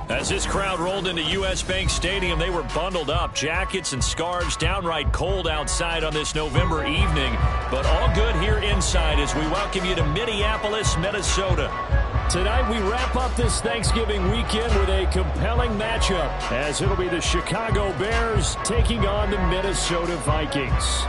As this crowd rolled into U.S. Bank Stadium, they were bundled up, jackets and scarves, downright cold outside on this November evening. But all good here inside as we welcome you to Minneapolis, Minnesota. Tonight we wrap up this Thanksgiving weekend with a compelling matchup, as it'll be the Chicago Bears taking on the Minnesota Vikings.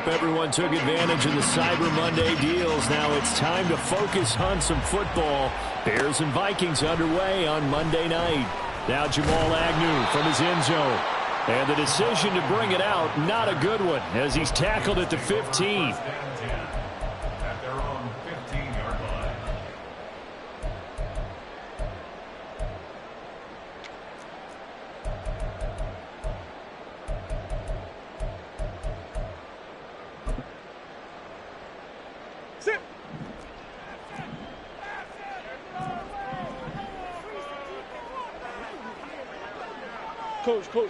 Everyone took advantage of the Cyber Monday deals. Now it's time to focus on some football. Bears and Vikings underway on Monday night. Now Jamal Agnew from his end zone. And the decision to bring it out, not a good one, as he's tackled at the 15. Coach.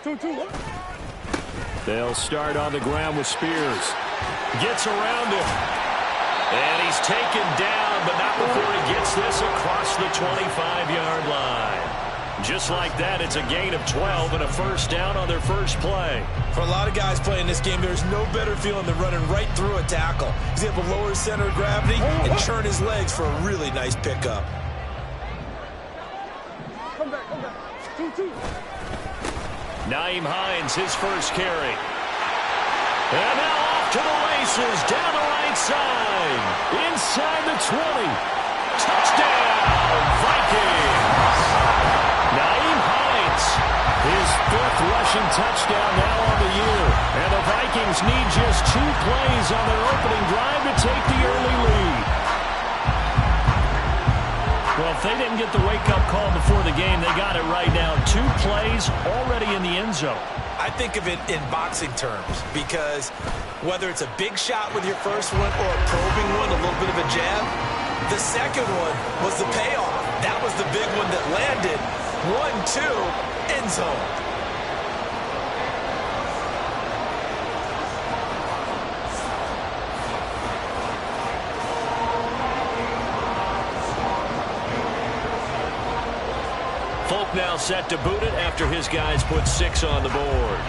2-2. They'll start on the ground with Spears. Gets around him. And he's taken down, but not before he gets this across the 25-yard line. Just like that, it's a gain of 12 and a first down on their first play. For a lot of guys playing this game, there's no better feeling than running right through a tackle. He's able to lower his center of gravity and churn his legs for a really nice pickup. Come back. 2-2. Nyheim Hines, his first carry. And now off to the races, down the right side. Inside the 20. Touchdown, Vikings. Nyheim Hines, his fifth rushing touchdown now on the year. And the Vikings need just 2 plays on their opening drive to take the early lead. Well, if they didn't get the wake-up call before the game, they got it right now. 2 plays already in the end zone. I think of it in boxing terms because whether it's a big shot with your first one or a probing one, a little bit of a jab, the second one was the payoff. That was the big one that landed. 1-2, end zone. Folk now set to boot it after his guys put 6 on the board.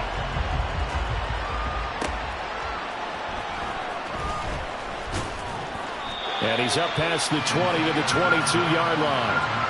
And he's up past the 20 to the 22-yard line.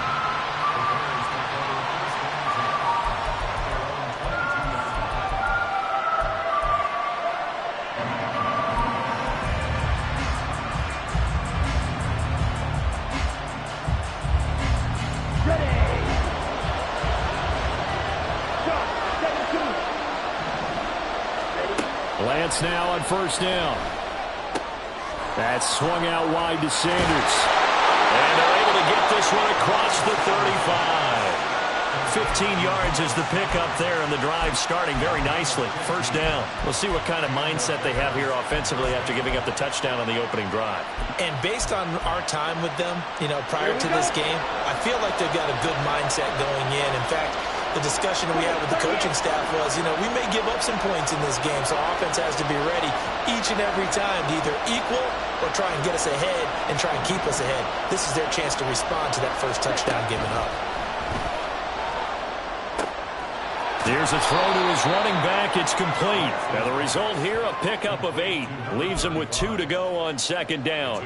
Lance now on first down. That's swung out wide to Sanders. And they're able to get this one across the 35. 15 yards is the pickup there, and the drive starting very nicely. First down. We'll see what kind of mindset they have here offensively after giving up the touchdown on the opening drive. And based on our time with them, prior to this game, I feel like they've got a good mindset going in. In fact, the discussion we had with the coaching staff was, we may give up some points in this game, so offense has to be ready each and every time to either equal or try and get us ahead and try and keep us ahead. This is their chance to respond to that first touchdown given up. Here's a throw to his running back. It's complete. Now the result here, a pickup of 8. Leaves him with 2 to go on second down.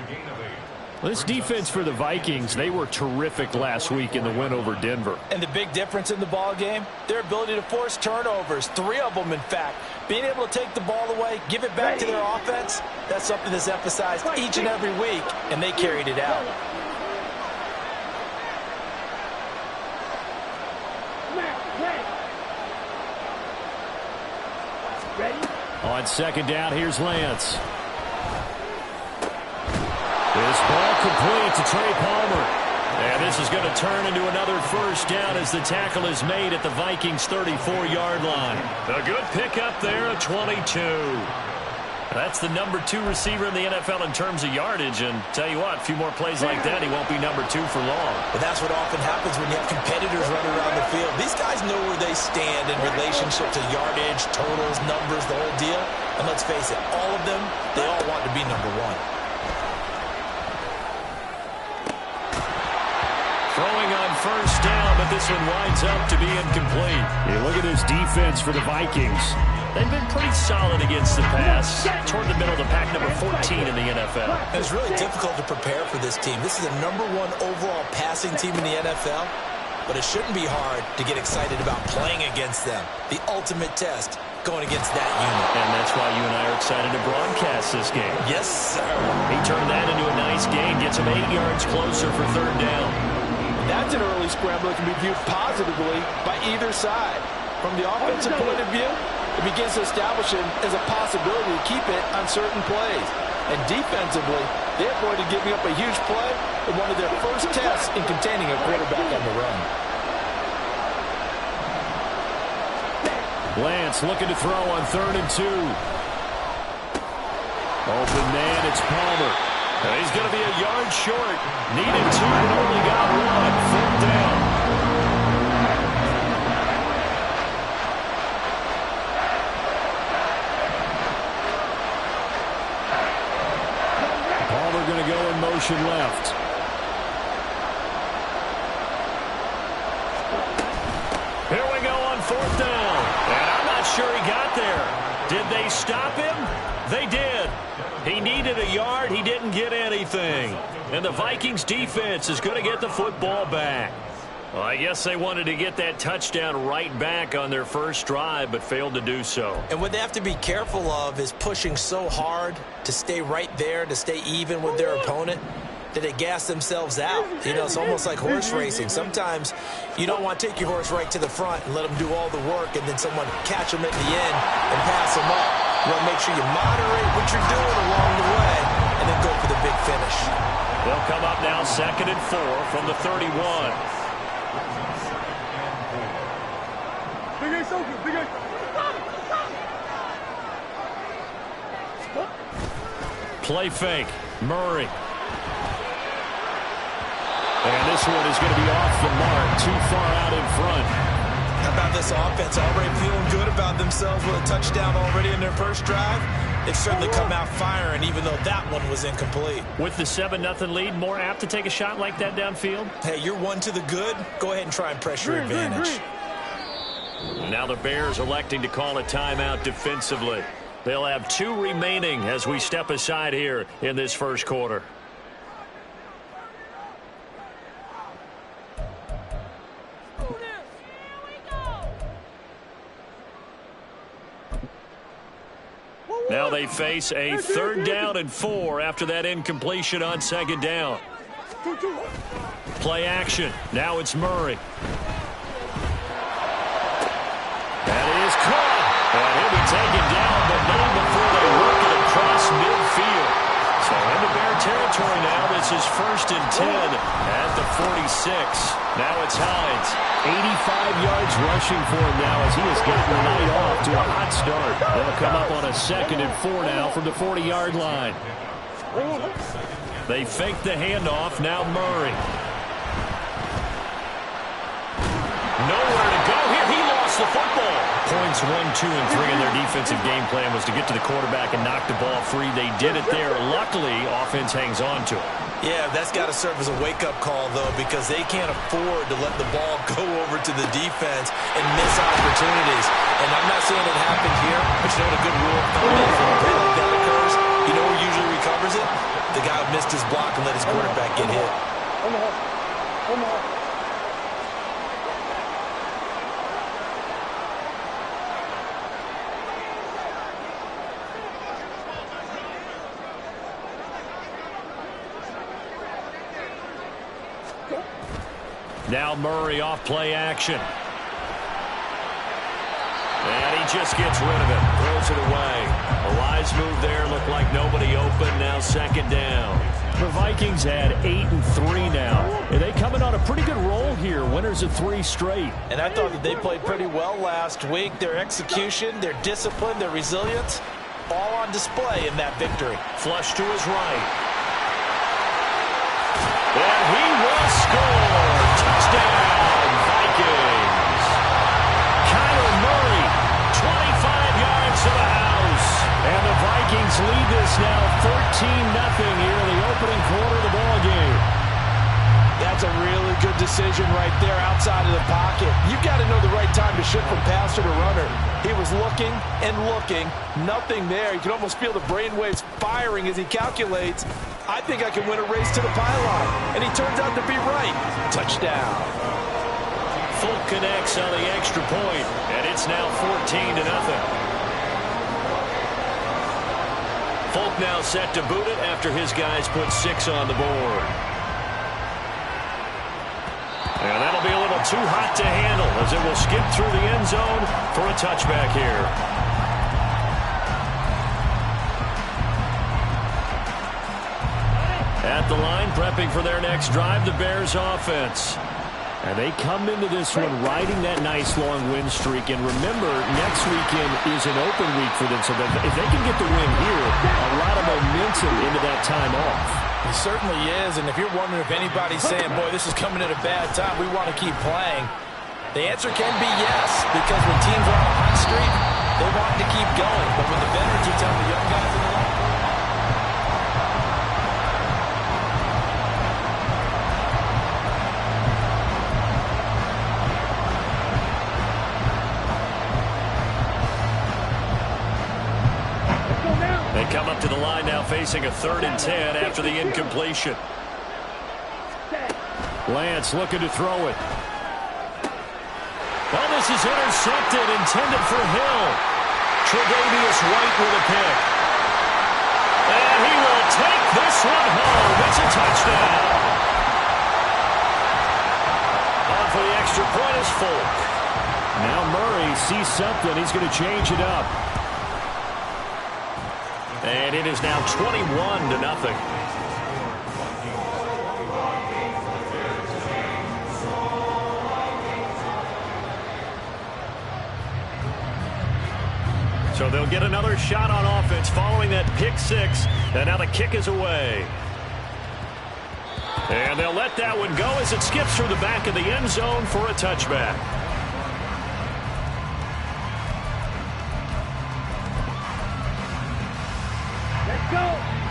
This defense for the Vikings, they were terrific last week in the win over Denver. And the big difference in the ball game, their ability to force turnovers, 3 of them in fact. Being able to take the ball away, give it back to their offense, that's something that's emphasized each and every week, and they carried it out. On second down, here's Lance. This ball complete to Trey Palmer. And this is going to turn into another first down as the tackle is made at the Vikings' 34-yard line. A good pickup there at 22. That's the number 2 receiver in the NFL in terms of yardage. And tell you what, a few more plays like that, he won't be number 2 for long. But that's what often happens when you have competitors running around the field. These guys know where they stand in relationship to yardage, totals, numbers, the whole deal. And let's face it, all of them, they all want to be number 1. Throwing on first down, but this one winds up to be incomplete. You look at this defense for the Vikings. They've been pretty solid against the pass. Toward the middle of the pack, number 14 in the NFL. It's really difficult to prepare for this team. This is the number 1 overall passing team in the NFL, but it shouldn't be hard to get excited about playing against them. The ultimate test going against that unit. And that's why you and I are excited to broadcast this game. Yes, sir. He turned that into a nice gain, gets him 8 yards closer for third down. That's an early scramble that can be viewed positively by either side. From the offensive point of view, it begins to establish it as a possibility to keep it on certain plays. And defensively, they avoided giving up a huge play in one of their first tests in containing a quarterback on the run. Lance looking to throw on 3rd and 2. Open man, it's Palmer. He's going to be a yard short. Needed 2, but only got 1. 4th down. Palmer going to go in motion left. Here we go on 4th down. And I'm not sure he got there. Did they stop him? They did. He needed a yard. He didn't get anything. And the Vikings defense is going to get the football back. Well, I guess they wanted to get that touchdown right back on their first drive, but failed to do so. And what they have to be careful of is pushing so hard to stay right there, to stay even with their opponent, that they gas themselves out. You know, it's almost like horse racing. Sometimes you don't want to take your horse right to the front and let them do all the work, and then someone catch them at the end and pass them up. You want to make sure you moderate what you're doing along the way and then go for the big finish. They'll come up now 2nd and 4 from the 31. Big Ace open, Big Ace. Play fake. Murray. And this one is going to be off the mark, too far out in front. How about this offense already feeling good about themselves with a touchdown already in their first drive? They've certainly come out firing, even though that one was incomplete. With the 7-0 lead, more apt to take a shot like that downfield? Hey, you're 1 to the good. Go ahead and try and press your advantage. Now the Bears electing to call a timeout defensively. They'll have 2 remaining as we step aside here in this first quarter. Now they face a 3rd down and 4 after that incompletion on 2nd down. Play action. Now it's Murray. That is caught. And he'll be taken down, but not before they work it across midfield. So into Bear territory now. This is 1st and 10 at the 46. Now it's Hines. 85 yards rushing for him now as he has gotten the night off to a hot start. They'll come up on a 2nd and 4 now from the 40-yard line. They fake the handoff. Now Murray. Nowhere to go here. He lost the football. Points 1, 2, and 3 in their defensive game plan was to get to the quarterback and knock the ball free. They did it there. Luckily, offense hangs on to it. Yeah, that's got to serve as a wake-up call, though, because they can't afford to let the ball go over to the defense and miss opportunities. And I'm not saying it happened here, but you know what a good rule of thumb is when a play like that occurs? You know who usually recovers it? The guy who missed his block and let his quarterback get hit. Now Murray off play action. And he just gets rid of it. Throws it away. A wise move there. Looked like nobody open. Now 2nd down. The Vikings had 8-3 now. And they coming on a pretty good roll here. Winners of 3 straight. And I thought that they played pretty well last week. Their execution, their discipline, their resilience, all on display in that victory. Flush to his right. And he will score. Touchdown, Vikings. Kyler Murray, 25 yards to the house. And the Vikings lead this now 13-0 here in the opening quarter of the ballgame. That's a really good decision right there outside of the pocket. You've got to know the right time to shift from passer to runner. He was looking and looking, nothing there. You can almost feel the brainwaves firing as he calculates, I think I can win a race to the pylon. And he turns out to be right. Touchdown. Folk connects on the extra point, and it's now 14-0. Folk now set to boot it after his guys put 6 on the board. And that'll be a little too hot to handle as it will skip through the end zone for a touchback here. At the line, prepping for their next drive, the Bears offense. And they come into this one riding that nice long win streak. And remember, next weekend is an open week for them. So that if they can get the win here, a lot of momentum into that time off. He certainly is, and if you're wondering if anybody's saying, boy, this is coming at a bad time, we want to keep playing, the answer can be yes, because when teams are on a hot streak, they want to keep going. But when the veterans are telling the young guys in the locker room, they come up to the line now facing a 3rd and 10 after the incompletion. Lance looking to throw it. Well, this is intercepted, intended for Hill. Tre'Davious White with a pick. And he will take this one home. It's a touchdown. On for the extra point is Folk. Now Murray sees something. He's going to change it up. And it is now 21-0. So they'll get another shot on offense following that pick 6. And now the kick is away. And they'll let that one go as it skips through the back of the end zone for a touchback.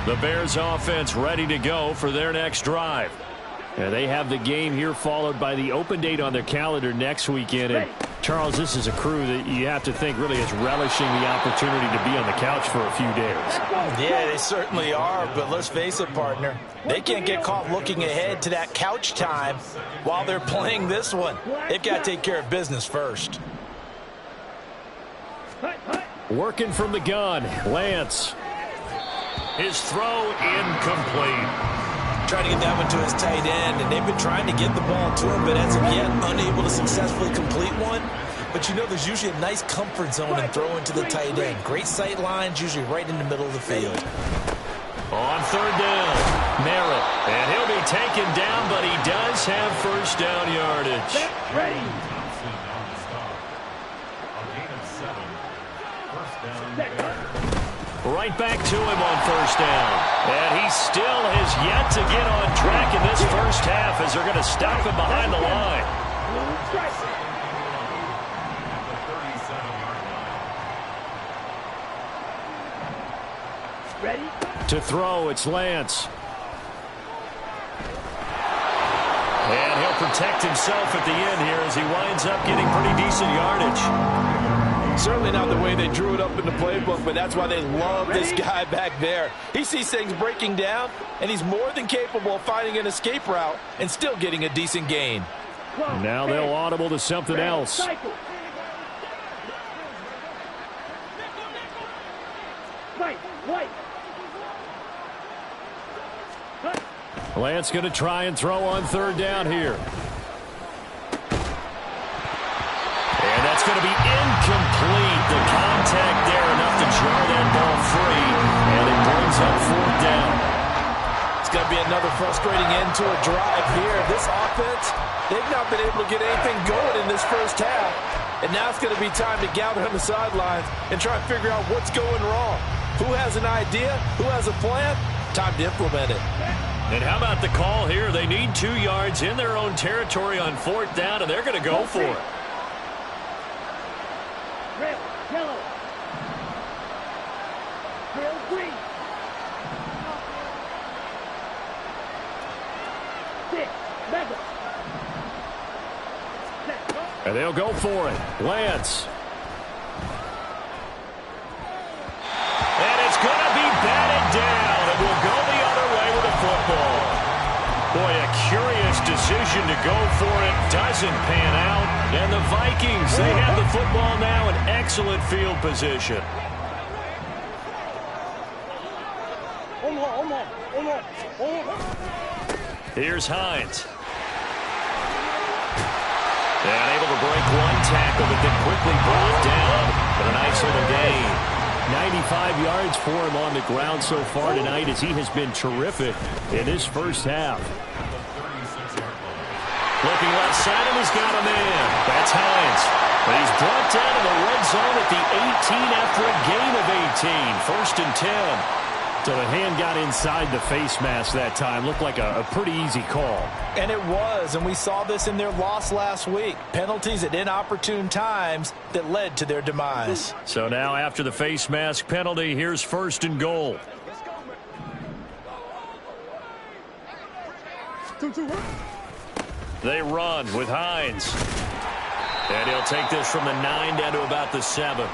The Bears offense ready to go for their next drive. And they have the game here followed by the open date on their calendar next weekend. And Charles, this is a crew that you have to think really is relishing the opportunity to be on the couch for a few days. yeah, they certainly are, but let's face it, partner. They can't get caught looking ahead to that couch time while they're playing this one. They've got to take care of business first. Working from the gun, Lance. His throw incomplete. Trying to get that one to his tight end, and they've been trying to get the ball to him, but as of yet, unable to successfully complete one. But you know there's usually a nice comfort zone in throwing to the tight end. Great sight lines, usually right in the middle of the field. On 3rd down, Merritt. And he'll be taken down, but he does have first down yardage. Right back to him on 1st down. And he still has yet to get on track in this first half as they're going to stop him behind the line. Ready? To throw, it's Lance. And he'll protect himself at the end here as he winds up getting pretty decent yardage. Certainly not the way they drew it up in the playbook, but that's why they love this guy back there. He sees things breaking down, and he's more than capable of finding an escape route and still getting a decent gain. Now they'll audible to something else. Lance going to try and throw on 3rd down here. And that's going to be incomplete. The contact there enough to jar that ball free, and it brings up 4th down. It's going to be another frustrating end to a drive here. This offense, they've not been able to get anything going in this first half. And now it's going to be time to gather on the sidelines and try and figure out what's going wrong. Who has an idea? Who has a plan? Time to implement it. And how about the call here? They need 2 yards in their own territory on 4th down, and they're going to go for it. Red, yellow. Red, green. 6, mega. And they'll go for it. Lance. And it's going to be batted down. It will go the other way with the football. Boy, a curious decision to go for it. Doesn't pan out. And the Vikings, they have the football now in excellent field position. Here's Hines. And able to break 1 tackle, but then quickly brought down. But a nice little gain. 95 yards for him on the ground so far tonight as he has been terrific in his first half. Looking left side, and he's got a man. That's Hines. But he's brought down in the red zone at the 18 after a gain of 18. 1st and 10. So the hand got inside the face mask that time. Looked like a pretty easy call. And it was, and we saw this in their loss last week. Penalties at inopportune times that led to their demise. So now after the face mask penalty, here's 1st and goal. They run with Hines. And he'll take this from the 9 down to about the 7.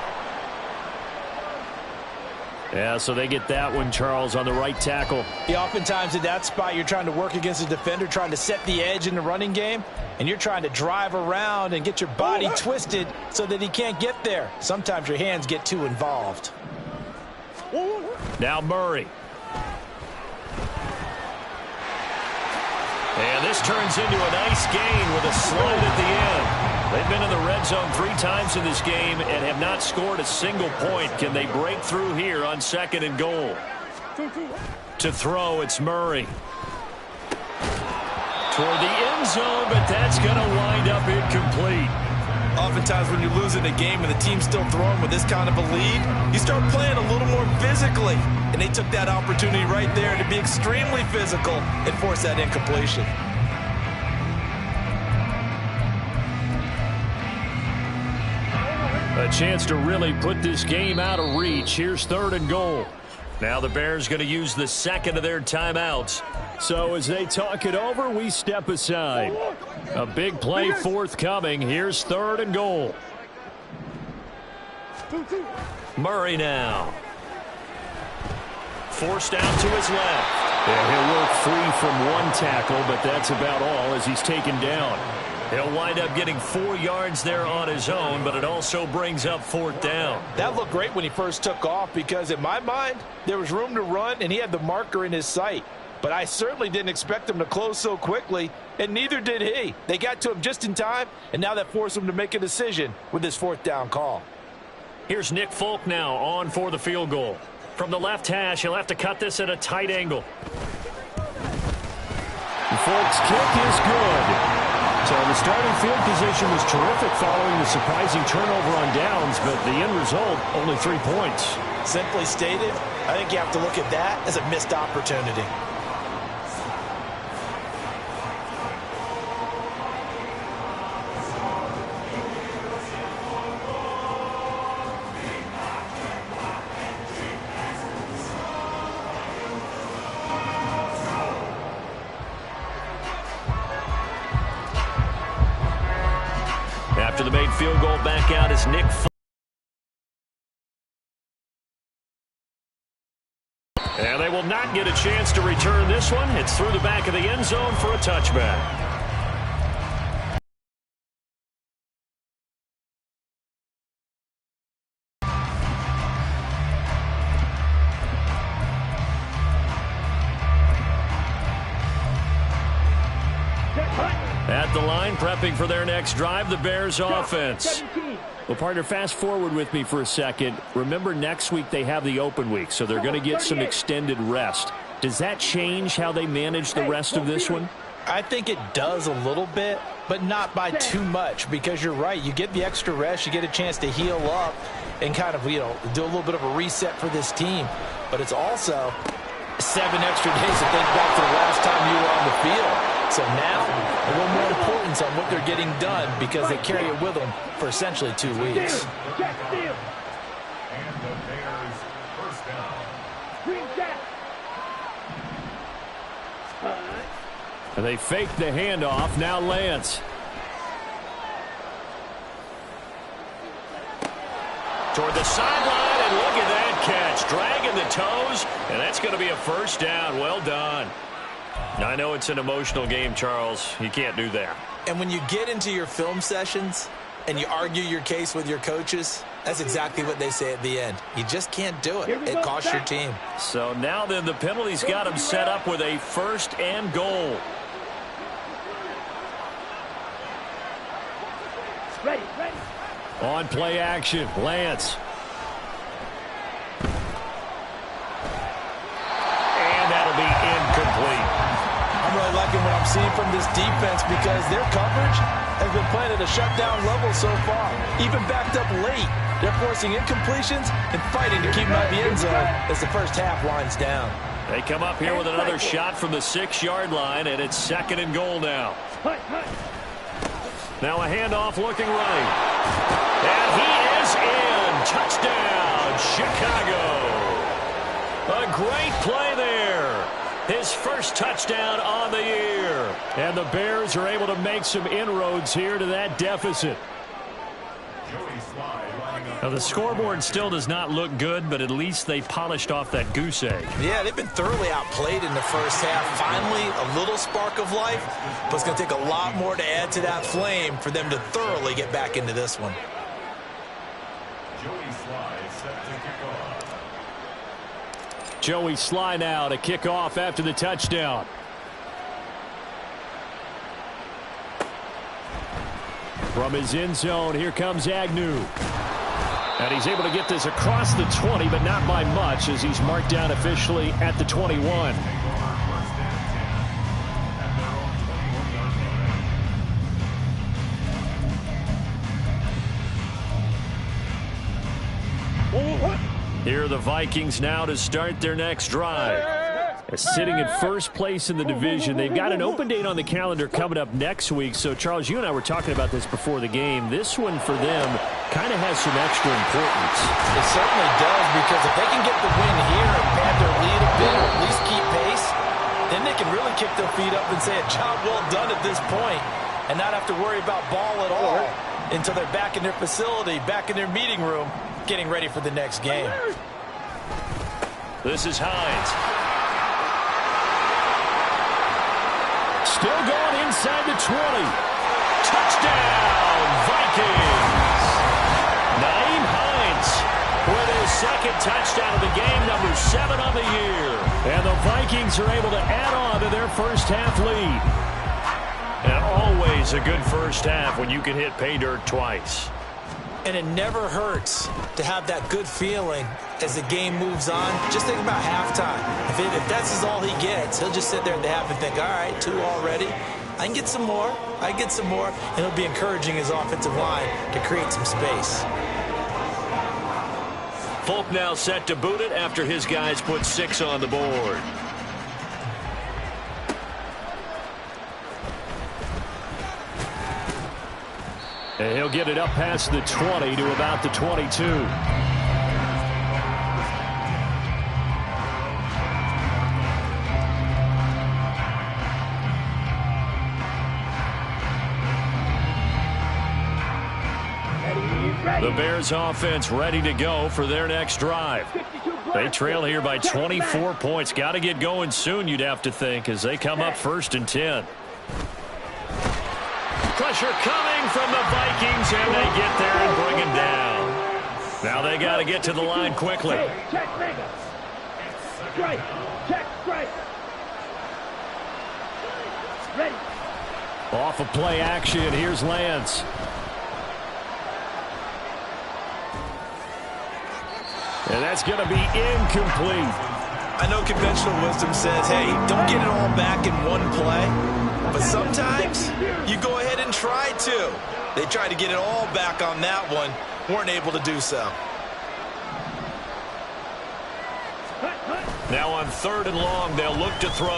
Yeah, so they get that one, Charles, on the right tackle. Yeah, oftentimes at that spot, you're trying to work against a defender, trying to set the edge in the running game, and you're trying to drive around and get your body twisted so that he can't get there. Sometimes your hands get too involved. Now Murray. And this turns into a nice gain with a slide at the end. They've been in the red zone 3 times in this game and have not scored a single point. Can they break through here on 2nd and goal? To throw, it's Murray. Toward the end zone, but that's going to wind up incomplete. Oftentimes when you're losing a game and the team's still throwing with this kind of a lead, you start playing a little more physically. And they took that opportunity right there to be extremely physical and force that incompletion. A chance to really put this game out of reach. Here's 3rd and goal. Now the Bears going to use the 2nd of their timeouts. So as they talk it over, we step aside. A big play forthcoming. Here's 3rd and goal. Murray now. Forced out to his left. Yeah, he'll work free from 1 tackle, but that's about all as he's taken down. He'll wind up getting 4 yards there on his own, but it also brings up 4th down. That looked great when he first took off because, in my mind, there was room to run and he had the marker in his sight. But I certainly didn't expect him to close so quickly, and neither did he. They got to him just in time, and now that forced him to make a decision with his 4th down call. Here's Nick Folk now on for the field goal. From the left hash, he'll have to cut this at a tight angle. Folk's kick is good. So the starting field position was terrific following the surprising turnover on downs, but the end result, only 3 points. Simply stated, I think you have to look at that as a missed opportunity. After the made field goal, back out is Nick Folk. And they will not get a chance to return this one. It's through the back of the end zone for a touchback. At the line, prepping for their next drive, the Bears offense. Well, partner, fast forward with me for a second. Remember, next week they have the open week, so they're going to get some extended rest. Does that change how they manage the rest of this one? I think it does a little bit, but not by too much, because you're right. You get the extra rest, you get a chance to heal up, and kind of, do a little bit of a reset for this team. But it's also 7 extra days to think back to the last time you were on the field. So now, a little more importance on what they're getting done because they carry it with them for essentially 2 weeks. Check steal. And the Bears first down. Green jack. And they fake the handoff. Now Lance. Toward the sideline, and look at that catch. Dragging the toes, and that's going to be a first down. Well done. I know it's an emotional game, Charles. You can't do that. And when you get into your film sessions and you argue your case with your coaches, that's exactly what they say at the end. You just can't do it. It costs your team. So now then, the penalty's got him set up with a 1st and goal. Ready, ready. On play action, Lance. And that'll be incomplete. I'm really liking what I'm seeing from this defense because their coverage has been playing at a shutdown level so far. Even backed up late, they're forcing incompletions and fighting to keep them out of the end zone as the first half winds down. They come up here with another shot from the 6-yard line, and it's 2nd and goal now. Hut, hut. Now a handoff looking right. And he is in. Touchdown, Chicago. A great play there. His first touchdown on the year. And the Bears are able to make some inroads here to that deficit. Now the scoreboard still does not look good, but at least they polished off that goose egg. Yeah, they've been thoroughly outplayed in the first half. Finally, a little spark of life, but it's going to take a lot more to add to that flame for them to thoroughly get back into this one. Joey Sly now to kick off after the touchdown. From his end zone, here comes Agnew. And he's able to get this across the 20, but not by much as he's marked down officially at the 21. Here are the Vikings now to start their next drive. Sitting in first place in the division. They've got an open date on the calendar coming up next week. So, Charles, you and I were talking about this before the game. This one for them kind of has some extra importance. It certainly does, because if they can get the win here and pad their lead a bit, or at least keep pace, then they can really kick their feet up and say a job well done at this point and not have to worry about ball at all until they're back in their facility, back in their meeting room, getting ready for the next game. This is Hines. Still going inside the 20. Touchdown, Vikings! Naeem Hines with his 2nd touchdown of the game, number 7 on the year. And the Vikings are able to add on to their first half lead. And always a good first half when you can hit pay dirt twice. And it never hurts to have that good feeling as the game moves on. Just think about halftime. If that's all he gets, he'll just sit there at the half and think, all right, 2 already. I can get some more. I can get some more. And he'll be encouraging his offensive line to create some space. Folk now set to boot it after his guys put 6 on the board. And he'll get it up past the 20 to about the 22. The Bears offense ready to go for their next drive. They trail here by 24 points. Got to get going soon, you'd have to think, as they come up 1st and 10. Pressure coming from the Vikings, and they get there and bring him down. Now they got to get to the line quickly. Check mega. Strike. Check strike. Ready. Off of play action, here's Lance. And that's going to be incomplete. I know conventional wisdom says, hey, don't get it all back in one play. But sometimes you go ahead and try to. They tried to get it all back on that one. Weren't able to do so. Now on 3rd and long, they'll look to throw.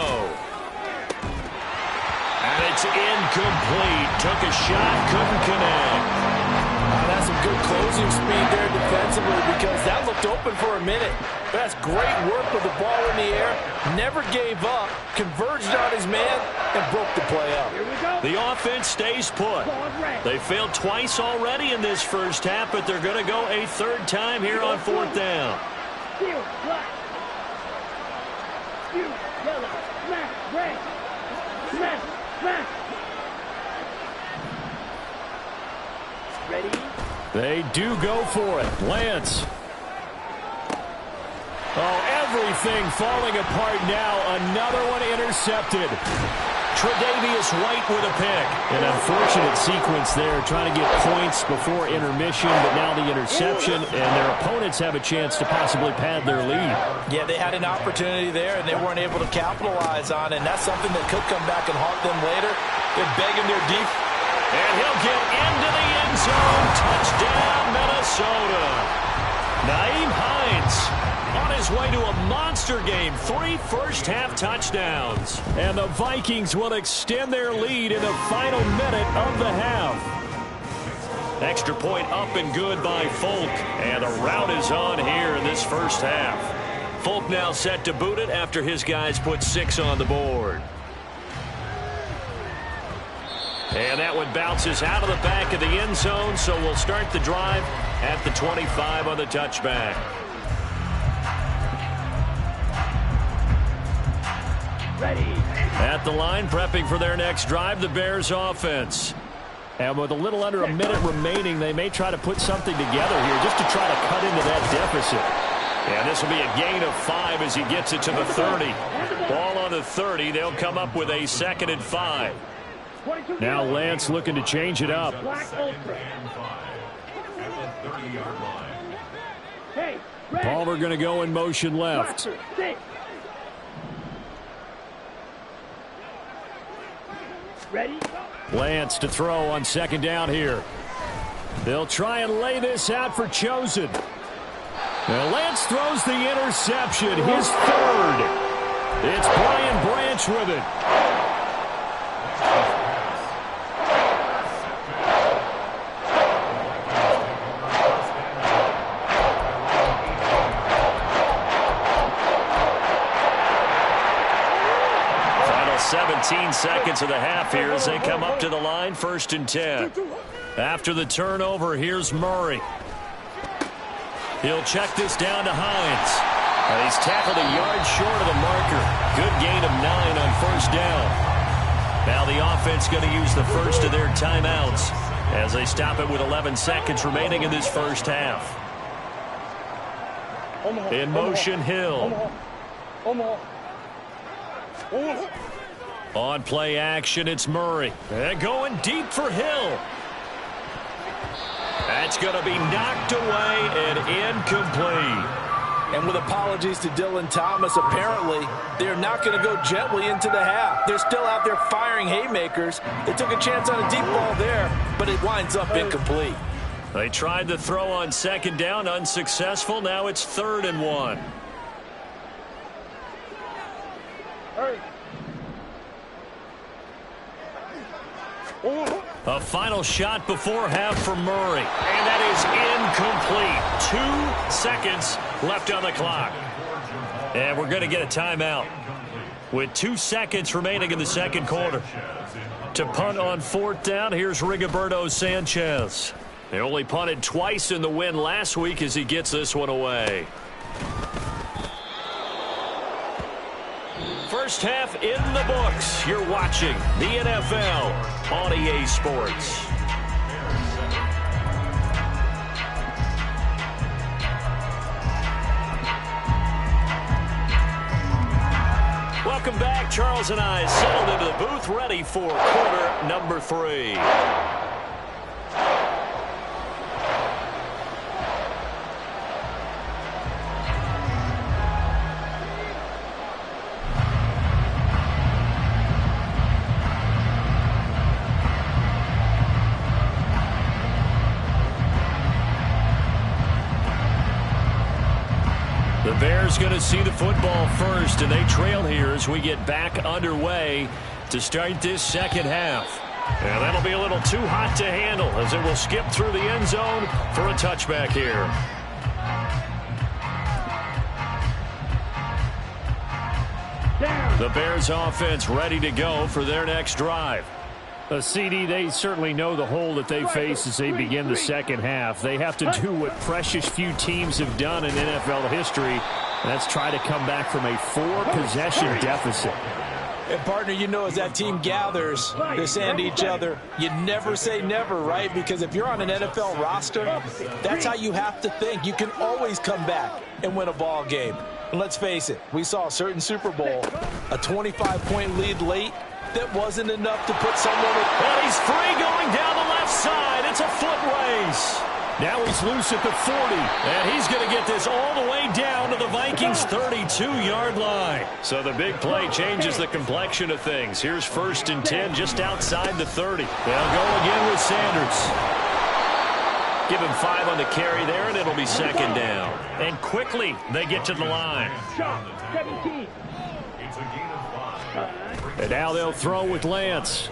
And it's incomplete. Took a shot, couldn't connect. That's some good closing speed there defensively because that looked open for a minute. That's great work with the ball in the air. Never gave up, converged on his man, and broke the play up. Here we go. The offense stays put. They failed twice already in this first half, but they're going to go a 3rd time here on 4th down. Steel, black. Steel, yellow, smash, red. Smash, smash. Ready? They do go for it. Lance. Oh, everything falling apart now. Another one intercepted. Tre'Davious White with a pick. An unfortunate sequence there, trying to get points before intermission, but now the interception, and their opponents have a chance to possibly pad their lead. Yeah, they had an opportunity there, and they weren't able to capitalize on it, and that's something that could come back and haunt them later. They're begging their deep. And he'll get into the end zone. Touchdown, Minnesota. Nyheim Hines on his way to a monster game. 3 first-half touchdowns. And the Vikings will extend their lead in the final minute of the half. Extra point up and good by Folk. And a rout is on here in this first half. Folk now set to boot it after his guys put 6 on the board. And that one bounces out of the back of the end zone, so we'll start the drive at the 25 on the touchback. Ready. At the line, prepping for their next drive, the Bears offense. And with a little under a minute remaining, they may try to put something together here just to try to cut into that deficit. And this will be a gain of 5 as he gets it to the 30. Ball on the 30. They'll come up with a 2nd and 5. Now Lance looking to change it up. Black Ultra. At the 30-yard line. Hey, red. Palmer going to go in motion left. Blaster, sit. Ready? Lance to throw on 2nd down here. They'll try and lay this out for Chosen. Now Lance throws the interception, his 3rd. It's Brian Branch with it. Final 17 seconds of the half here as they come up to the line, 1st and 10. After the turnover, here's Murray. He'll check this down to Hines. And he's tackled a yard short of the marker. Good gain of 9 on 1st down. Now the offense going to use the first of their timeouts as they stop it with 11 seconds remaining in this first half. In motion, Hill. On play action, it's Murray. And going deep for Hill. That's going to be knocked away and incomplete. And with apologies to Dylan Thomas, apparently they're not going to go gently into the half. They're still out there firing haymakers. They took a chance on a deep ball there, but it winds up incomplete. They tried the throw on 2nd down, unsuccessful. Now it's 3rd and 1. A final shot before half for Murray. And that is incomplete. 2 seconds left on the clock. And we're going to get a timeout with 2 seconds remaining in the 2nd quarter. To punt on 4th down, here's Rigoberto Sanchez. They only punted twice in the win last week as he gets this one away. First half in the books. You're watching the NFL on EA Sports. Welcome back. Charles and I settled into the booth, ready for quarter number 3. Bears going to see the football first, and they trail here as we get back underway to start this second half. And that'll be a little too hot to handle as it will skip through the end zone for a touchback here. The Bears offense ready to go for their next drive. CD, they certainly know the hole that they face as they begin the second half. They have to do what precious few teams have done in NFL history, and that's try to come back from a 4-possession deficit. And, partner, you know, as that team gathers, they're saying to each other, you never say never, right? Because if you're on an NFL roster, that's how you have to think. You can always come back and win a ball game. And let's face it, we saw a certain Super Bowl, a 25-point lead late. That wasn't enough to put someone in. And he's free going down the left side. It's a foot race. Now he's loose at the 40. And he's going to get this all the way down to the Vikings' 32-yard line. So the big play changes the complexion of things. Here's 1st and 10 just outside the 30. They'll go again with Sanders. Give him 5 on the carry there, and it'll be 2nd down. And quickly they get to the line. 17. It's a gain of 5. And now they'll throw with Lance.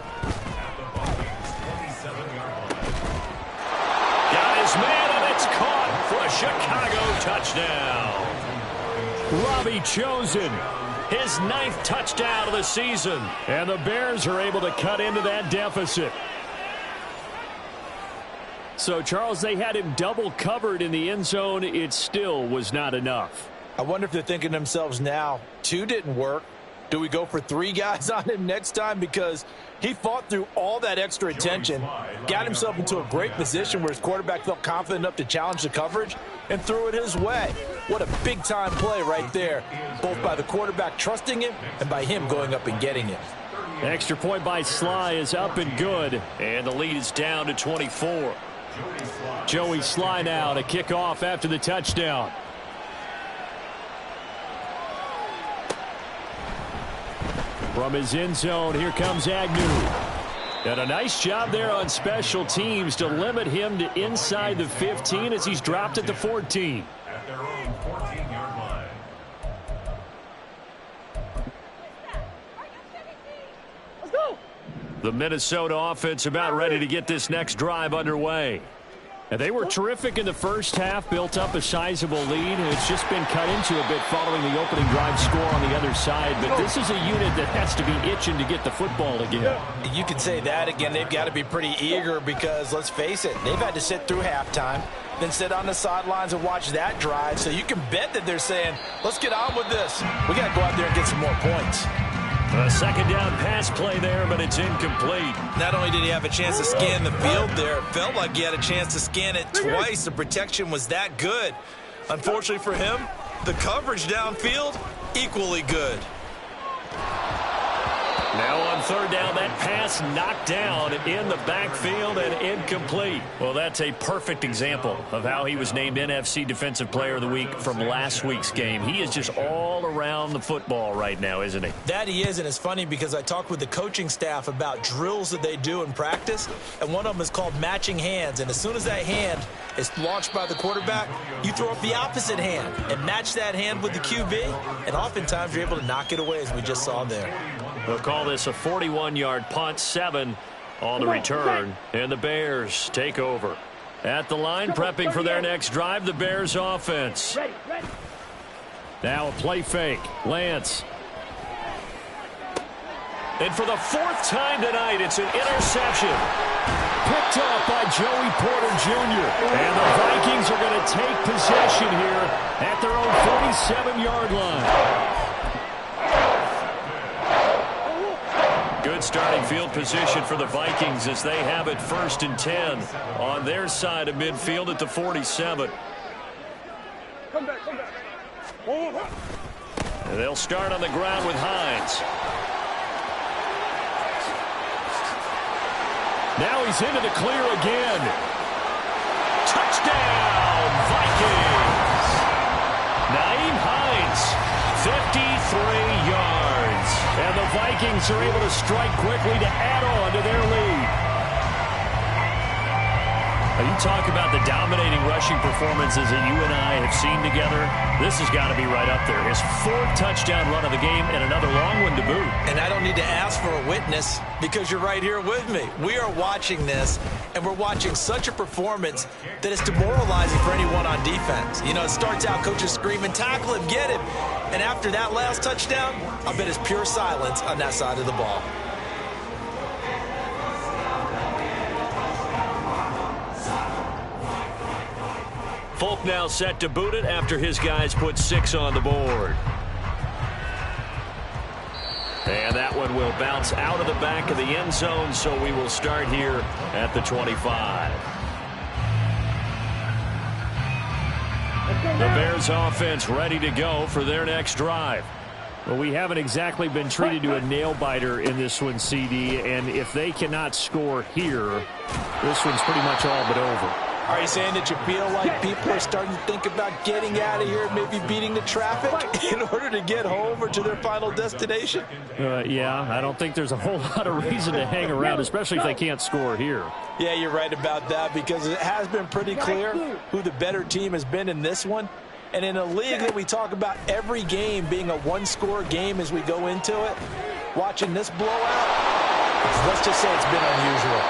Got his man, and it's caught for a Chicago touchdown. Robbie Chosen. His 9th touchdown of the season. And the Bears are able to cut into that deficit. So, Charles, they had him double covered in the end zone. It still was not enough. I wonder if they're thinking to themselves now, 2 didn't work. Do we go for 3 guys on him next time? Because he fought through all that extra attention, got himself into a great position where his quarterback felt confident enough to challenge the coverage and threw it his way. What a big-time play right there, both by the quarterback trusting him and by him going up and getting it. Extra point by Sly is up and good. And the lead is down to 24. Joey Sly now to kick off after the touchdown. From his end zone, here comes Agnew. And a nice job there on special teams to limit him to inside the 15 as he's dropped at the 14. At their own 14-yard line. Let's go. The Minnesota offense about ready to get this next drive underway. And they were terrific in the first half, built up a sizable lead, and it's just been cut into a bit following the opening drive score on the other side. But this is a unit that has to be itching to get the football again. You can say that again. They've got to be pretty eager because, let's face it, they've had to sit through halftime, then sit on the sidelines and watch that drive. So you can bet that they're saying, let's get on with this. We got to go out there and get some more points. A 2nd down pass play there, but it's incomplete. Not only did he have a chance to scan the field there, it felt like he had a chance to scan it twice. The protection was that good. Unfortunately for him, the coverage downfield, equally good. Now on 3rd down, that pass knocked down in the backfield and incomplete. Well, that's a perfect example of how he was named NFC Defensive Player of the Week from last week's game. He is just all around the football right now, isn't he? That he is, and it's funny because I talked with the coaching staff about drills that they do in practice, and one of them is called matching hands. And as soon as that hand is launched by the quarterback, you throw up the opposite hand and match that hand with the QB, and oftentimes you're able to knock it away, as we just saw there. We'll call this a 41-yard punt, 7 on the return, and the Bears take over. At the line, prepping for their next drive, the Bears offense. Now a play fake. Lance. And for the 4th time tonight, it's an interception. Picked up by Joey Porter Jr. And the Vikings are going to take possession here at their own 47-yard line. Good starting field position for the Vikings as they have it 1st and 10 on their side of midfield at the 47. Come back. And they'll start on the ground with Hines. Now he's into the clear again. Touchdown, Vikings! Nyheim Hines, 53 yards. And the Vikings are able to strike quickly to add on to their lead. You talk about the dominating rushing performances that you and I have seen together. This has got to be right up there. His 4th touchdown run of the game and another long one to boot. And I don't need to ask for a witness because you're right here with me. We are watching this, and we're watching such a performance that is demoralizing for anyone on defense. You know, it starts out coaches screaming, tackle him, get him. And after that last touchdown, I bet it's pure silence on that side of the ball. Folk now set to boot it after his guys put 6 on the board. And that one will bounce out of the back of the end zone, so we will start here at the 25. The Bears offense ready to go for their next drive. Well, we haven't exactly been treated to a nail-biter in this one, CD, and if they cannot score here, this one's pretty much all but over. Are you saying that you feel like people are starting to think about getting out of here, maybe beating the traffic in order to get home or to their final destination? Yeah, I don't think there's a whole lot of reason to hang around, especially if they can't score here. Yeah, you're right about that because it has been pretty clear who the better team has been in this one. And in a league that we talk about every game being a one-score game as we go into it, watching this blowout, let's just say it's been unusual.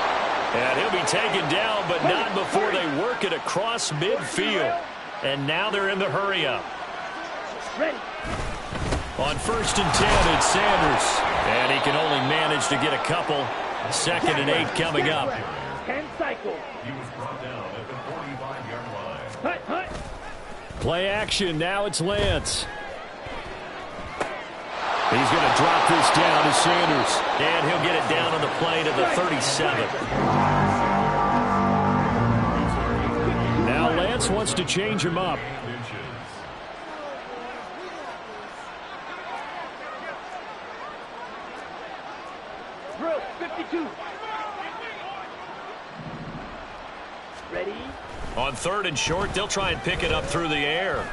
And he'll be taken down, but not before they work it across midfield. And now they're in the hurry-up. On 1st and 10, it's Sanders. And he can only manage to get a couple. 2nd and 8 coming up. He was brought down at the 45-yard line. Play action. Now it's Lance. He's going to drop this down to Sanders. And he'll get it down on the play to the 37. Now Lance wants to change him up. Drill 52. Ready? On 3rd and short, they'll try and pick it up through the air.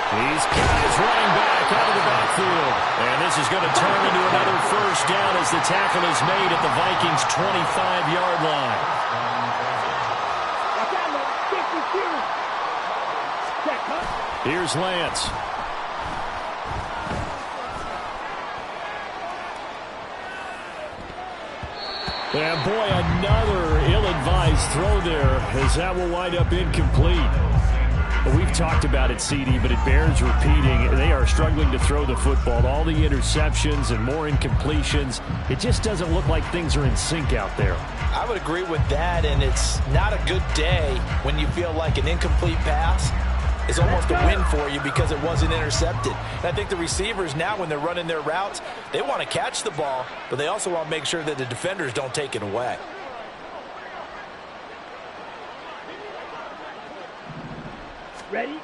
He's got his running back out of the backfield. And this is going to turn into another 1st down as the tackle is made at the Vikings' 25-yard line. Here's Lance. And boy, another ill-advised throw there as that will wind up incomplete. We've talked about it, CD, but it bears repeating. They are struggling to throw the football. All the interceptions and more incompletions. It just doesn't look like things are in sync out there. I would agree with that, and it's not a good day when you feel like an incomplete pass is almost a win for you because it wasn't intercepted. And I think the receivers now, when they're running their routes, they want to catch the ball, but they also want to make sure that the defenders don't take it away. Ready?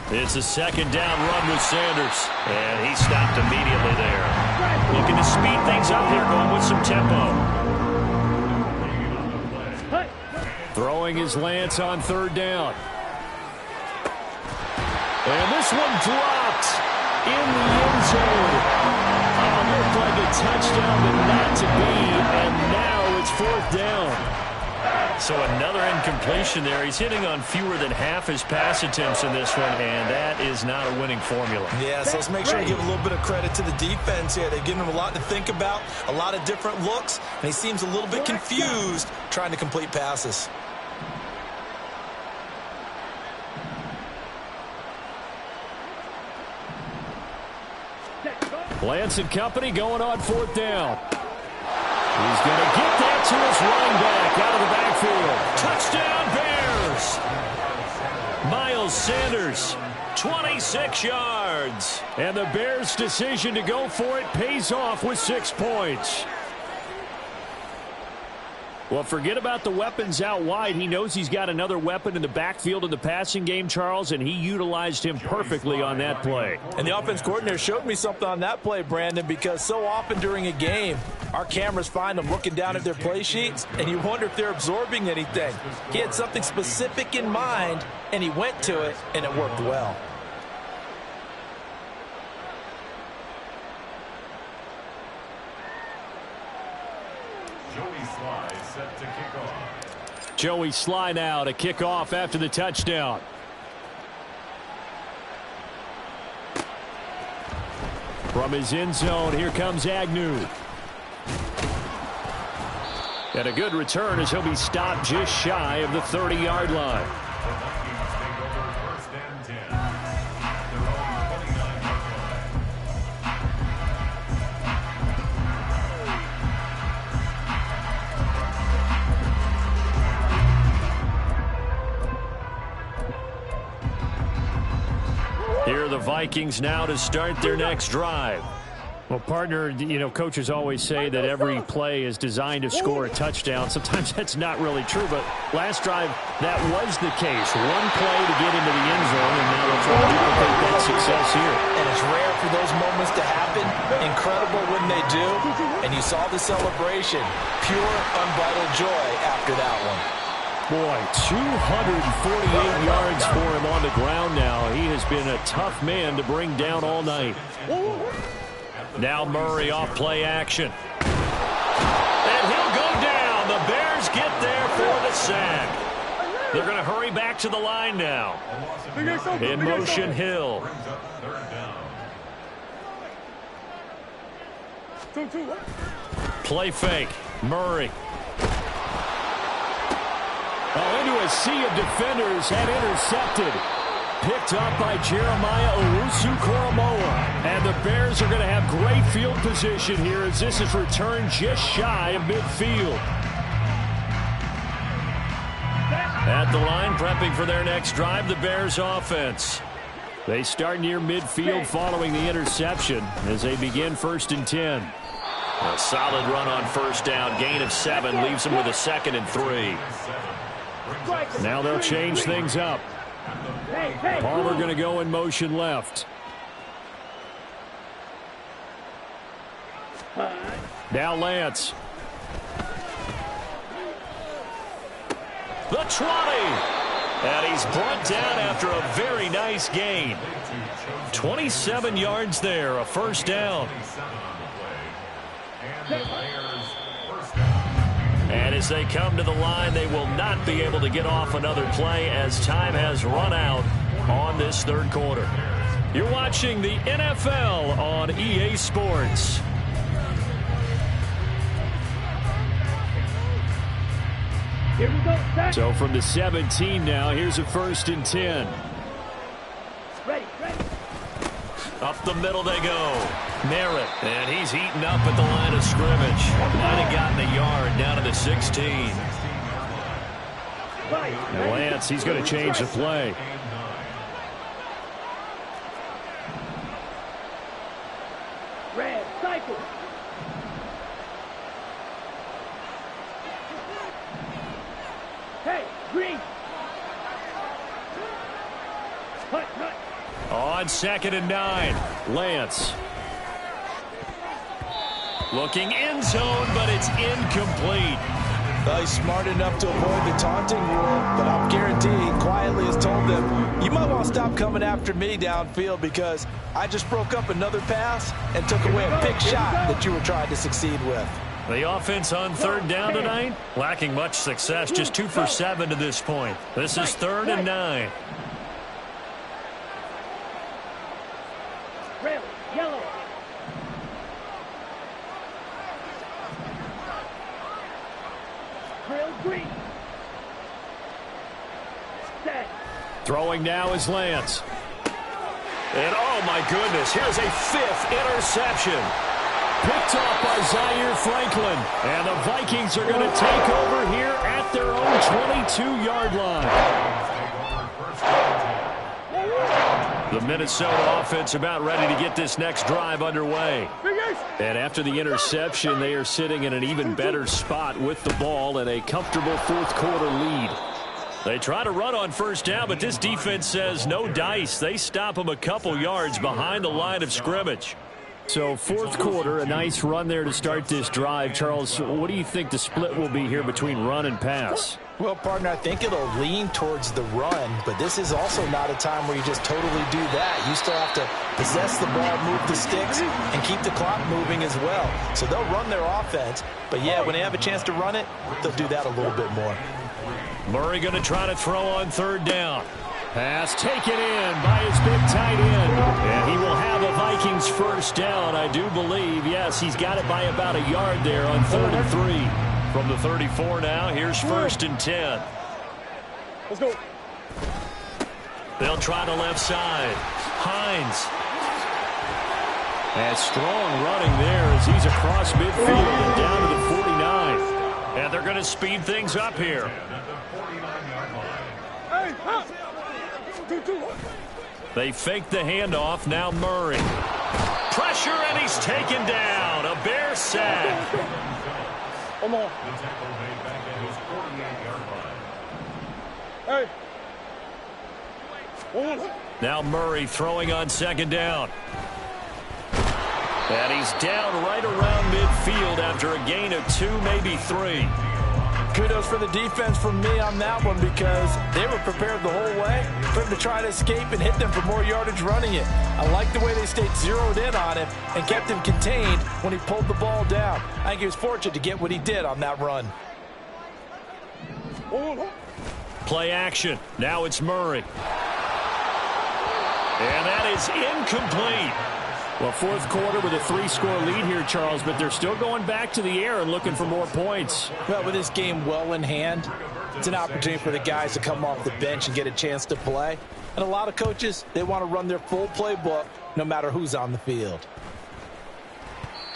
It's a 2nd down run with Sanders. And he stopped immediately there. Looking to speed things up here, going with some tempo. Throwing his Lance on 3rd down. And this one dropped in the end zone. Looked like a touchdown, but not to be. And now it's 4th down. So another incompletion there. He's hitting on fewer than half his pass attempts in this one, and that is not a winning formula. Yeah, so let's make sure we give a little bit of credit to the defense here. They've given him a lot to think about, a lot of different looks, and he seems a little bit confused trying to complete passes. Lance and company going on 4th down. He's going to get that to his running back out of the backfield. Touchdown, Bears! Miles Sanders, 26 yards. And the Bears' decision to go for it pays off with 6 points. Well, forget about the weapons out wide. He knows he's got another weapon in the backfield in the passing game, Charles, and he utilized him perfectly on that play. And the offense coordinator showed me something on that play, Brandon, because so often during a game, our cameras find them looking down at their play sheets, and you wonder if they're absorbing anything. He had something specific in mind, and he went to it, and it worked well. Joey Sly now to kick off after the touchdown. From his end zone, here comes Agnew. And a good return as he'll be stopped just shy of the 30-yard line. Here are the Vikings now to start their next drive. Well, partner, you know, coaches always say that every play is designed to score a touchdown. Sometimes that's not really true, but last drive, that was the case. One play to get into the end zone, and now they'll try to duplicate that success here. And it's rare for those moments to happen. Incredible when they do. And you saw the celebration. Pure, unbridled joy after that one. Boy, 248 yards for him on the ground now. He has been a tough man to bring down all night. Now Murray off play action. And he'll go down. The Bears get there for the sack. They're going to hurry back to the line now. In motion, Hill. Play fake. Murray. Oh, into a sea of defenders and intercepted. Picked up by Jeremiah Owusu-Koramoah. And the Bears are going to have great field position here as this is returned just shy of midfield. At the line, prepping for their next drive, the Bears offense. They start near midfield following the interception as they begin 1st and 10. A solid run on first down. Gain of 7 leaves them with a 2nd and 3. Now they'll change things up. Palmer going to go in motion left. Now Lance. The 20. And he's brought down after a very nice gain. 27 yards there, a first down. And as they come to the line, they will not be able to get off another play as time has run out on this 3rd quarter. You're watching the NFL on EA Sports. Here we go, Zach. So from the 17 now, here's a 1st and 10. Ready, ready. Up the middle they go. Merritt, and he's eaten up at the line of scrimmage. Might have gotten a yard down to the 16. And Lance, he's going to change the play. Red, cycle. Hey, green. Hut, hut. On 2nd and 9, Lance. Looking end zone, but it's incomplete. Well, he's smart enough to avoid the taunting rule, but I'm guaranteeing quietly has told them, you might want to stop coming after me downfield because I just broke up another pass and took away a big shot that you were trying to succeed with. The offense on 3rd down tonight, lacking much success, just 2 for 7 to this point. This is 3rd and 9. Red, yellow. Grill, green. Set. Throwing now is Lance. And oh my goodness, here's a 5th interception. Picked off by Zaire Franklin. And the Vikings are going to take over here at their own 22-yard line. The Minnesota offense about ready to get this next drive underway. And after the interception, they are sitting in an even better spot with the ball and a comfortable 4th quarter lead. They try to run on first down, but this defense says no dice. They stop them a couple yards behind the line of scrimmage. So 4th quarter, a nice run there to start this drive. Charles, what do you think the split will be here between run and pass? Well, partner, I think it'll lean towards the run, but this is also not a time where you just totally do that. You still have to possess the ball, move the sticks, and keep the clock moving as well. So they'll run their offense, but yeah, when they have a chance to run it, they'll do that a little bit more. Murray going to try to throw on third down. Pass taken in by his big tight end. And he will have a Vikings first down, I do believe. Yes, he's got it by about a yard there on 3rd and 3. From the 34 now, here's 1st and 10. Let's go. They'll try to left side. Hines. And strong running there as he's across midfield and down to the 49. And they're going to speed things up here. Hey, up. They fake the handoff. Now Murray. Pressure, and he's taken down. A Bear sack. Come on. Hey. Now Murray throwing on 2nd down. And he's down right around midfield after a gain of 2, maybe 3. Kudos for the defense from me on that one because they were prepared the whole way for him to try to escape and hit them for more yardage running it. I like the way they stayed zeroed in on him and kept him contained when he pulled the ball down. I think he was fortunate to get what he did on that run. Play action. Now it's Murray. And that is incomplete. Well, 4th quarter with a 3-score lead here, Charles, but they're still going back to the air and looking for more points. Well, with this game well in hand, it's an opportunity for the guys to come off the bench and get a chance to play. And a lot of coaches, they want to run their full playbook no matter who's on the field.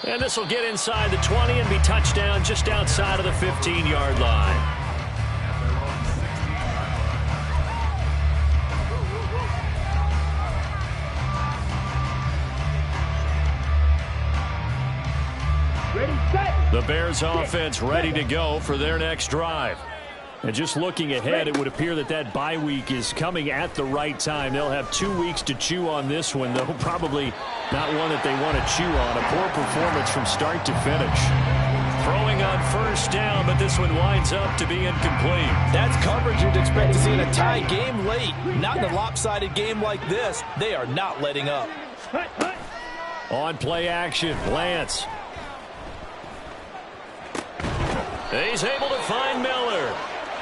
And this will get inside the 20 and be touchdown just outside of the 15-yard line. The Bears offense ready to go for their next drive. And just looking ahead, it would appear that that bye week is coming at the right time. They'll have 2 weeks to chew on this one, though probably not one that they want to chew on. A poor performance from start to finish. Throwing on 1st down, but this one winds up to be incomplete. That's coverage you'd expect to see in a tie game late. Not in a lopsided game like this. They are not letting up. On play action, Lance. He's able to find Miller.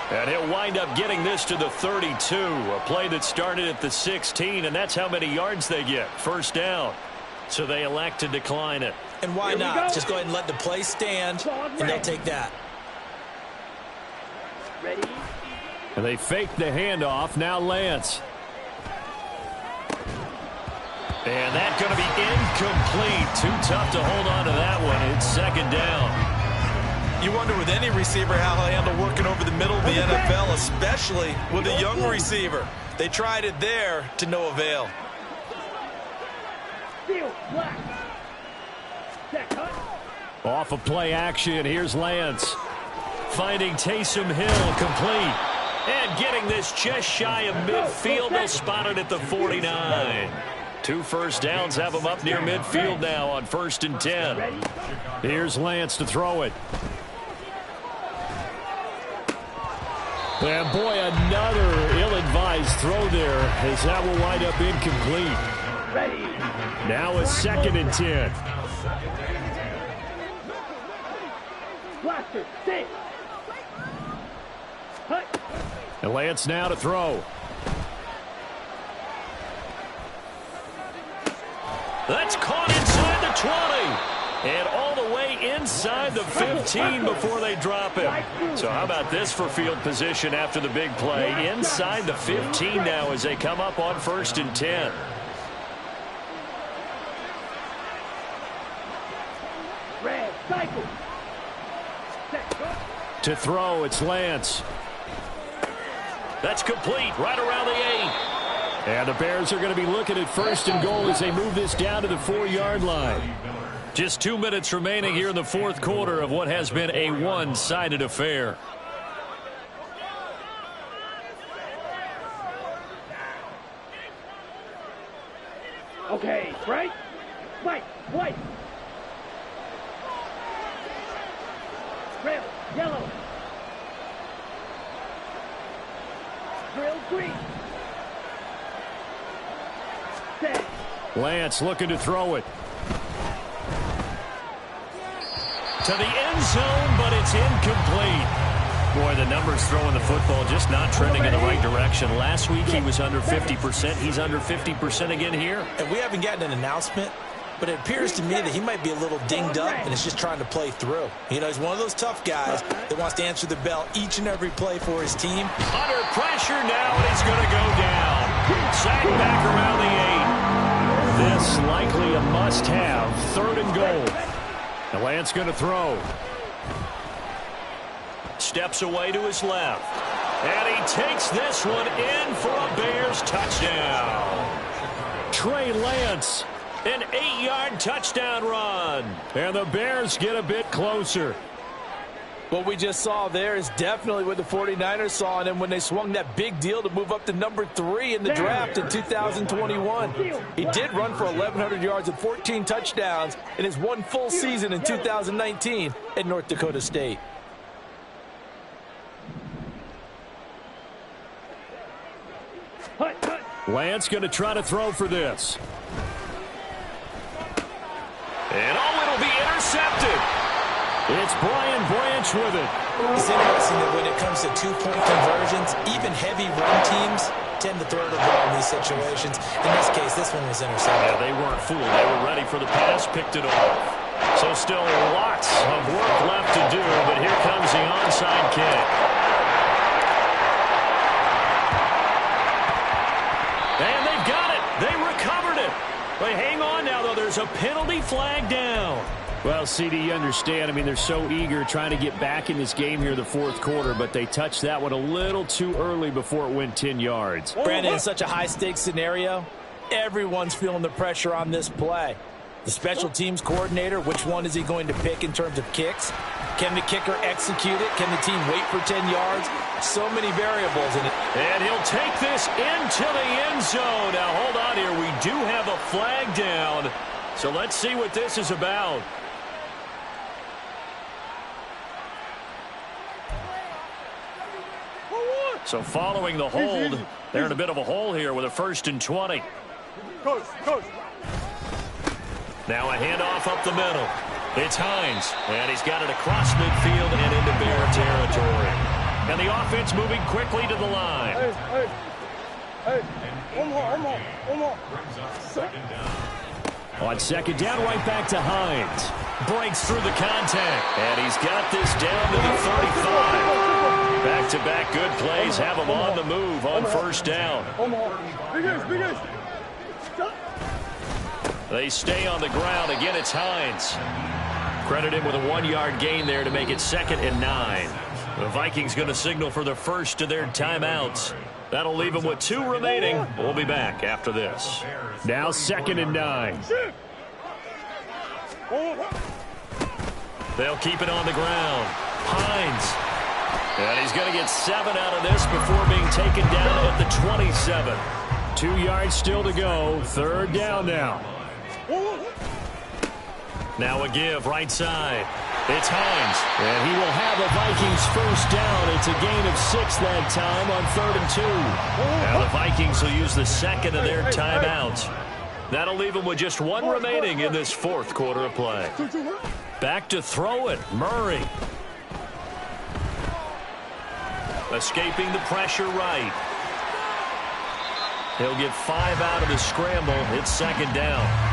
And he'll wind up getting this to the 32. A play that started at the 16, and that's how many yards they get. 1st down. So they elect to decline it. And why not? Just go ahead and let the play stand, and they'll take that. Ready? And they fake the handoff. Now Lance. And that's going to be incomplete. Too tough to hold on to that one. It's 2nd down. You wonder with any receiver how they handle working over the middle of the NFL, especially with a young receiver. They tried it there to no avail. Off of play action, here's Lance. Finding Taysom Hill complete. And getting this just shy of midfield. They'll spot it at the 49. 2 1st downs have them up near midfield now on 1st and 10. Here's Lance to throw it. And boy, another ill-advised throw there as that will wind up incomplete. Now it's 2nd and 10. Blaster, stay. And Lance now to throw. That's caught inside the 20. And all the way inside the 15 before they drop him. So how about this for field position after the big play? Inside the 15 now as they come up on 1st and 10. Red, cycle. To throw, it's Lance. That's complete right around the 8. And the Bears are going to be looking at 1st and goal as they move this down to the 4-yard line. Just 2 minutes remaining here in the 4th quarter of what has been a one-sided affair. Okay, right? White, white. Red, yellow. Drill, green. Set. Lance looking to throw it. To the end zone, but it's incomplete. Boy, the numbers throwing the football just not trending in the right direction. Last week he was under 50%. He's under 50% again here. And we haven't gotten an announcement, but it appears to me that he might be a little dinged up and is just trying to play through. You know, he's one of those tough guys that wants to answer the bell each and every play for his team. Under pressure now, and he's going to go down. Sack back around the 8. This likely a must-have. 3rd and goal. The Lance going to throw. Steps away to his left. And he takes this one in for a Bears touchdown. Trey Lance. An 8-yard touchdown run. And the Bears get a bit closer. What we just saw there is definitely what the 49ers saw in him when they swung that big deal to move up to number 3 in the draft in 2021. He did run for 1,100 yards and 14 touchdowns in his one full season in 2019 at North Dakota State. Lance going to try to throw for this. And it'll be intercepted. It's Brian Branch with it. It's interesting that when it comes to two-point conversions, even heavy run teams tend to throw the ball in these situations. In this case, this one was intercepted. Yeah, they weren't fooled. They were ready for the pass, picked it off. So still lots of work left to do, but here comes the onside kick. And they've got it. They recovered it. But hang on now, though. There's a penalty flag down. Well, CD, you understand. I mean, they're so eager trying to get back in this game here in the 4th quarter, but they touched that one a little too early before it went 10 yards. Brandon, in such a high-stakes scenario, everyone's feeling the pressure on this play. The special teams coordinator, which one is he going to pick in terms of kicks? Can the kicker execute it? Can the team wait for 10 yards? So many variables in it. And he'll take this into the end zone. Now, hold on here. We do have a flag down. So let's see what this is about. So following the hold, they're in a bit of a hole here with a 1st and 20. Coach. Now a handoff up the middle. It's Hines, and he's got it across midfield and into Bear territory. And the offense moving quickly to the line. Hey, one more. On 2nd down, right back to Hines. Breaks through the contact, and he's got this down to the 35. Back-to-back good plays have him on the move on 1st down. Big. They stay on the ground. Again, it's Hines. Credit him with a 1-yard gain there to make it 2nd and 9. The Vikings going to signal for the first of their timeouts. That'll leave them with 2 remaining. We'll be back after this. Now 2nd and 9. They'll keep it on the ground. Hines. And he's going to get 7 out of this before being taken down at the 27. 2 yards still to go. 3rd down now. Now a give right side. It's Hines. And he will have a Vikings 1st down. It's a gain of 6 that time on 3rd and 2. Now the Vikings will use the 2nd of their timeouts. That'll leave them with just 1 remaining in this 4th quarter of play. Back to throw it. Murray. Escaping the pressure right. He'll get 5 out of the scramble. It's 2nd down.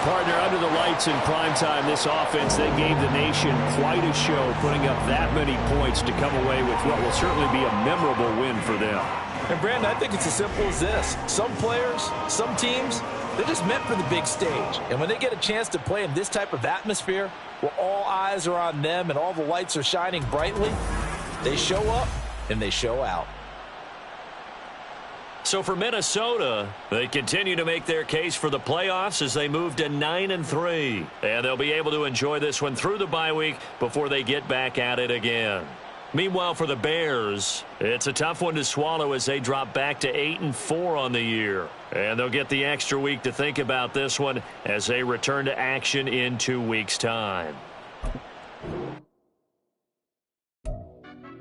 Partner, under the lights in primetime, this offense, they gave the nation quite a show, putting up that many points to come away with what will certainly be a memorable win for them. And, Brandon, I think it's as simple as this. Some players, some teams, they're just meant for the big stage. And when they get a chance to play in this type of atmosphere, where all eyes are on them and all the lights are shining brightly, they show up and they show out. So for Minnesota, they continue to make their case for the playoffs as they move to 9-3. And they'll be able to enjoy this one through the bye week before they get back at it again. Meanwhile, for the Bears, it's a tough one to swallow as they drop back to 8-4 on the year. And they'll get the extra week to think about this one as they return to action in 2 weeks' time.